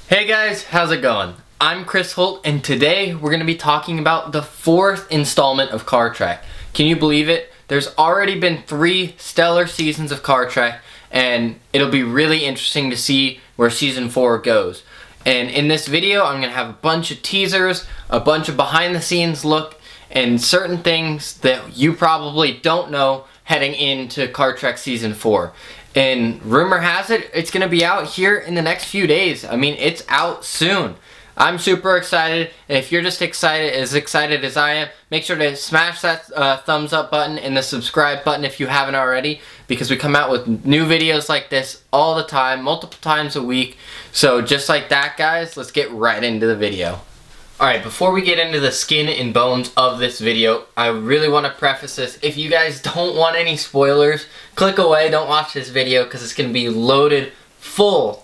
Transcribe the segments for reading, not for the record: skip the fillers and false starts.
Hey guys, how's it going? I'm Chris Holt, and today we're going to be talking about the 4th installment of CARTREK. Can you believe it? There's already been 3 stellar seasons of CARTREK, and it'll be really interesting to see where season 4 goes. And in this video, I'm going to have a bunch of teasers, a bunch of behind the scenes look, and certain things that you probably don't know heading into CARTREK season 4. And rumor has it, it's going to be out here in the next few days. I mean, it's out soon. I'm super excited, and if you're just excited as I am, make sure to smash that thumbs up button and the subscribe button if you haven't already, because we come out with new videos like this all the time, multiple times a week. So just like that, guys, let's get right into the video. Alright, before we get into the skin and bones of this video, I really want to preface this. If you guys don't want any spoilers, click away, don't watch this video, because it's going to be loaded full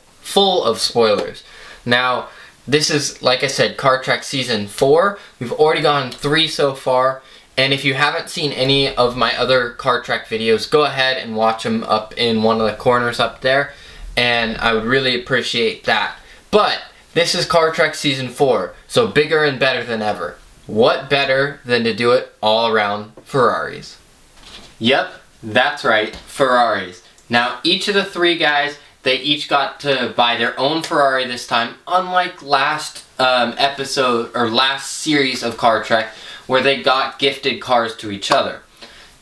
of spoilers. Now, this is, like I said, CARTREK Season 4. We've already gone 3 so far, and if you haven't seen any of my other CARTREK videos, go ahead and watch them up in one of the corners up there, and I would really appreciate that. But this is CARTREK Season 4, so bigger and better than ever. What better than to do it all around Ferraris? Yep, that's right, Ferraris. Now, each of the 3 guys, they each got to buy their own Ferrari this time, unlike last episode, or last series of CARTREK, where they got gifted cars to each other.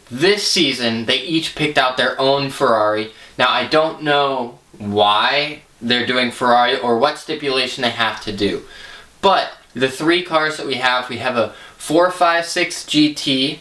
This season, they each picked out their own Ferrari. Now, I don't know why they're doing Ferrari or what stipulation they have to do. But the 3 cars that we have a 456 GT,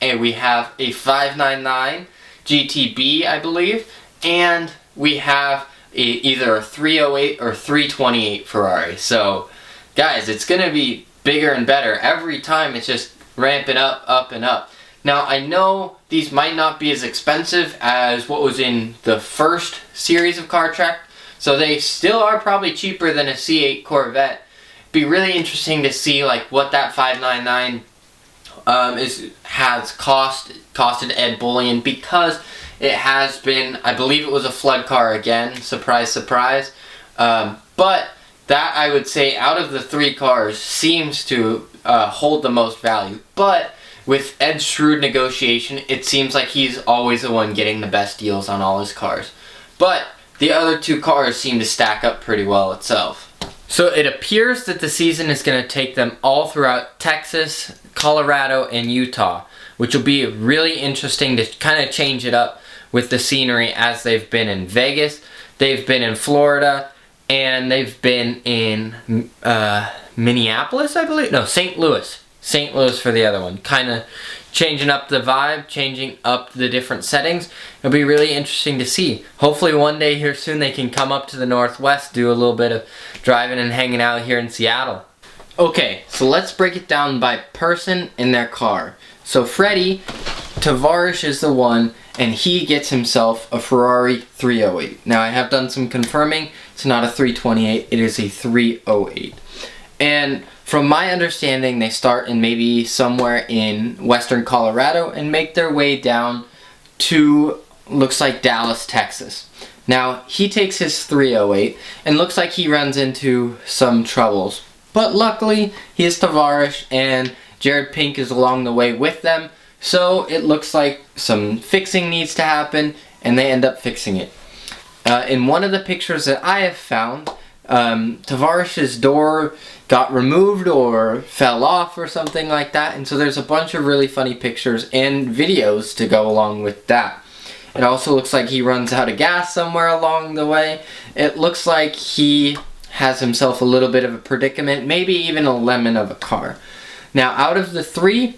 and we have a 599 GTB, I believe, and we have either a 308 or 328 Ferrari. So, guys, it's going to be bigger and better. Every time it's just ramping up and up. Now, I know these might not be as expensive as what was in the first series of CARTREK, so they still are probably cheaper than a C8 Corvette. It'd be really interesting to see like what that 599 has costed Ed Bullion, because it has been, I believe it was a flood car again, surprise surprise. But that, I would say, out of the 3 cars seems to hold the most value. But with Ed's shrewd negotiation, it seems like he's always the one getting the best deals on all his cars. But the other 2 cars seem to stack up pretty well itself. So it appears that the season is going to take them all throughout Texas, Colorado, and Utah, which will be really interesting to kind of change it up with the scenery, as they've been in Vegas, they've been in Florida, and they've been in Minneapolis, I believe? No, St. Louis. St. Louis for the other one. Kind of changing up the vibe, changing up the different settings. It'll be really interesting to see. Hopefully one day here soon they can come up to the Northwest, do a little bit of driving and hanging out here in Seattle. Okay, so let's break it down by person in their car. So Freddie, Tavarish is the one, and he gets himself a Ferrari 308. Now, I have done some confirming. It's not a 328, it is a 308. And from my understanding, they start in maybe somewhere in western Colorado and make their way down to, looks like, Dallas, Texas. Now, he takes his 308 and looks like he runs into some troubles. But luckily, he is Tavarish, and Jared Pink is along the way with them. So it looks like some fixing needs to happen, and they end up fixing it. In one of the pictures that I have found, Tavarish's door got removed or fell off or something like that, and so there's a bunch of really funny pictures and videos to go along with that. It also looks like he runs out of gas somewhere along the way. It looks like he has himself a little bit of a predicament, maybe even a lemon of a car. Now, out of the 3,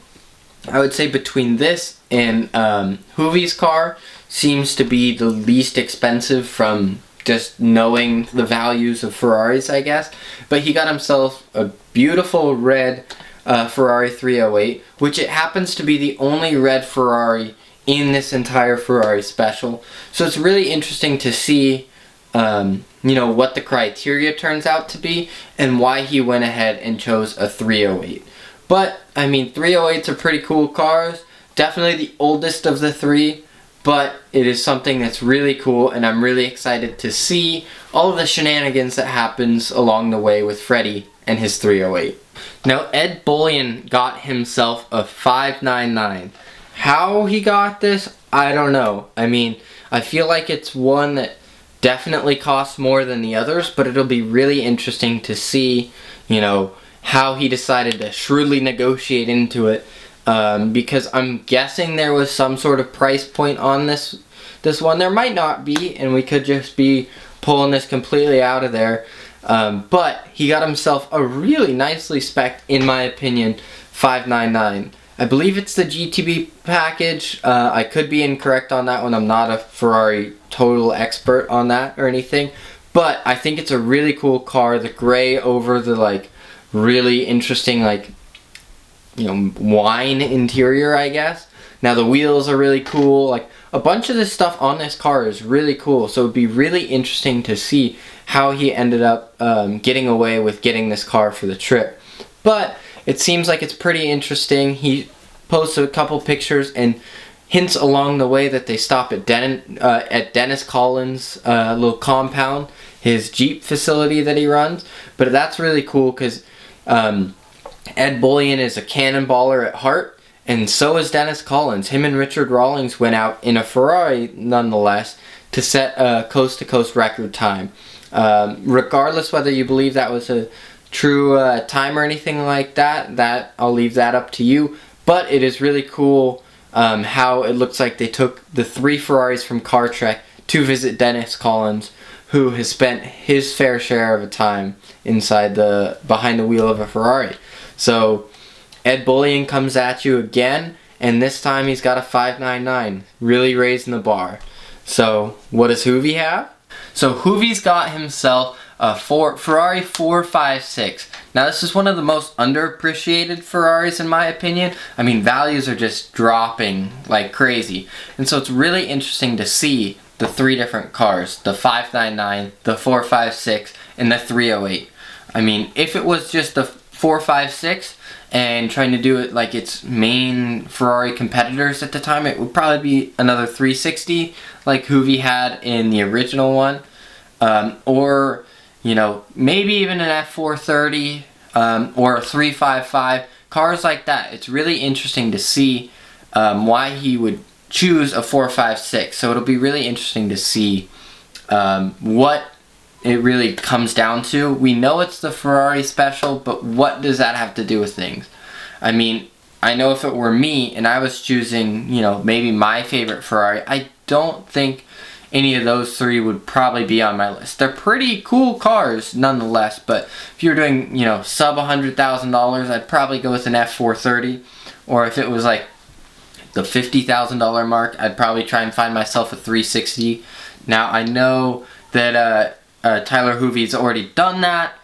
I would say between this and Hoovie's car seems to be the least expensive from just knowing the values of Ferraris, I guess. But he got himself a beautiful red Ferrari 308, which it happens to be the only red Ferrari in this entire Ferrari special. So it's really interesting to see what the criteria turns out to be and why he went ahead and chose a 308. But, I mean, 308s are pretty cool cars. Definitely the oldest of the 3. but it is something that's really cool, and I'm really excited to see all of the shenanigans that happens along the way with Freddie and his 308. Now, Ed Bullion got himself a 599. How he got this, I don't know. I mean, I feel like it's one that definitely costs more than the others, but it'll be really interesting to see, you know, how he decided to shrewdly negotiate into it, because I'm guessing there was some sort of price point on this one. There might not be, and we could just be pulling this completely out of there, but he got himself a really nicely spec'd, in my opinion, 599. I believe it's the GTB package. I could be incorrect on that one. I'm not a Ferrari total expert on that or anything, but I think it's a really cool car. The gray over the like really interesting, like, you know, wine interior, I guess. Now the wheels are really cool. Like, a bunch of this stuff on this car is really cool, so it'd be really interesting to see how he ended up getting away with getting this car for the trip. But it seems like it's pretty interesting. He posted a couple pictures and hints along the way that they stop at Dennis Collins' little compound, his Jeep facility that he runs. But that's really cool because Ed Bullion is a cannonballer at heart, and so is Dennis Collins. Him and Richard Rawlings went out in a Ferrari, nonetheless, to set a coast-to-coast record time. Regardless whether you believe that was a true time or anything like that, I'll leave that up to you. But it is really cool how it looks like they took the 3 Ferraris from CARTREK to visit Dennis Collins, who has spent his fair share of a time behind the wheel of a Ferrari. So Ed Bullion comes at you again, and this time he's got a 599, really raising the bar. So what does Hoovie have? So Hoovie's got himself a Ferrari 456. Now this is one of the most underappreciated Ferraris in my opinion. I mean, values are just dropping like crazy. And so it's really interesting to see the 3 different cars, the 599, the 456, and the 308. I mean, if it was just the 456 and trying to do it like its main Ferrari competitors at the time, it would probably be another 360 like Hoovie had in the original one, or, you know, maybe even an F430 or a 355, cars like that. It's really interesting to see why he would choose a 456. So it'll be really interesting to see what it really comes down to. We know it's the Ferrari special, but what does that have to do with things? I mean, I know if it were me and I was choosing, you know, maybe my favorite Ferrari, I don't think any of those 3 would probably be on my list. They're pretty cool cars nonetheless, but if you're doing, you know, sub $100,000, I'd probably go with an F430, or if it was like the $50,000 mark, I'd probably try and find myself a 360. Now I know that Tyler Hoovie's already done that,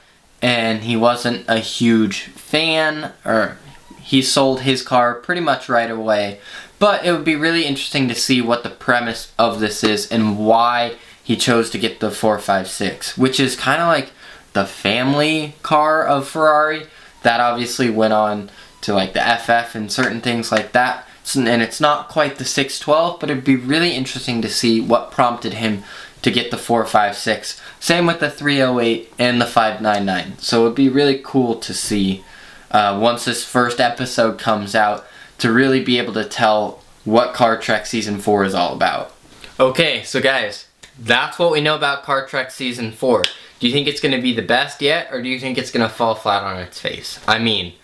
and he wasn't a huge fan, or he sold his car pretty much right away. But it would be really interesting to see what the premise of this is and why he chose to get the 456, which is kind of like the family car of Ferrari that obviously went on to like the FF and certain things like that. And it's not quite the 612, but it'd be really interesting to see what prompted him to get the 456. Same with the 308 and the 599. So it'd be really cool to see once this first episode comes out, to really be able to tell what CARTREK Season 4 is all about. Okay, so guys, that's what we know about CARTREK Season 4. Do you think it's going to be the best yet, or do you think it's going to fall flat on its face? I mean,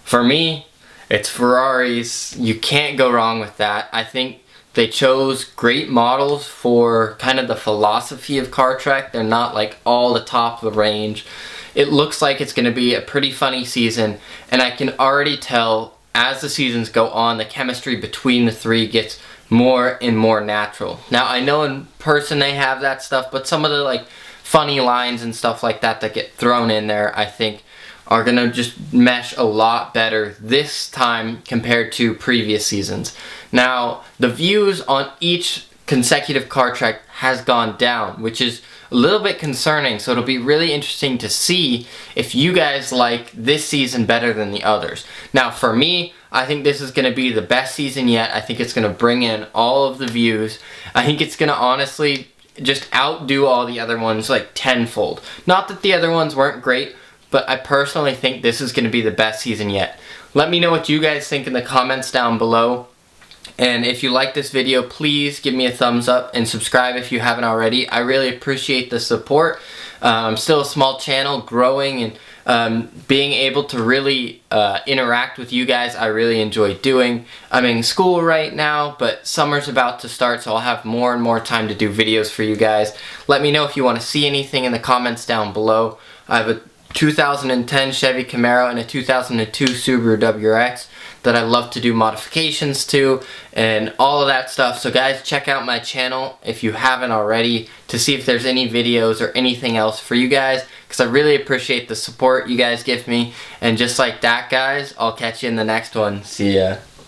for me, it's Ferraris. You can't go wrong with that. I think they chose great models for kind of the philosophy of CARTREK. They're not like all the top of the range. It looks like it's going to be a pretty funny season, and I can already tell as the seasons go on, the chemistry between the 3 gets more and more natural. Now, I know in person they have that stuff, but some of the like funny lines and stuff like that that get thrown in there, I think, are gonna just mesh a lot better this time compared to previous seasons. Now, the views on each consecutive CARTREK has gone down, which is a little bit concerning. So it'll be really interesting to see if you guys like this season better than the others. Now for me, I think this is going to be the best season yet. I think it's going to bring in all of the views. I think it's going to honestly just outdo all the other ones like tenfold. Not that the other ones weren't great, but I personally think this is going to be the best season yet. Let me know what you guys think in the comments down below. And if you like this video, please give me a thumbs up and subscribe if you haven't already. I really appreciate the support. I'm still a small channel, growing, and being able to really interact with you guys, I really enjoy doing. I'm in school right now, but summer's about to start, so I'll have more and more time to do videos for you guys. Let me know if you want to see anything in the comments down below. I have a 2010 Chevy Camaro and a 2002 Subaru WRX that I love to do modifications to and all of that stuff. So guys, check out my channel if you haven't already to see if there's any videos or anything else for you guys, because I really appreciate the support you guys give me. And just like that, guys, I'll catch you in the next one. See ya.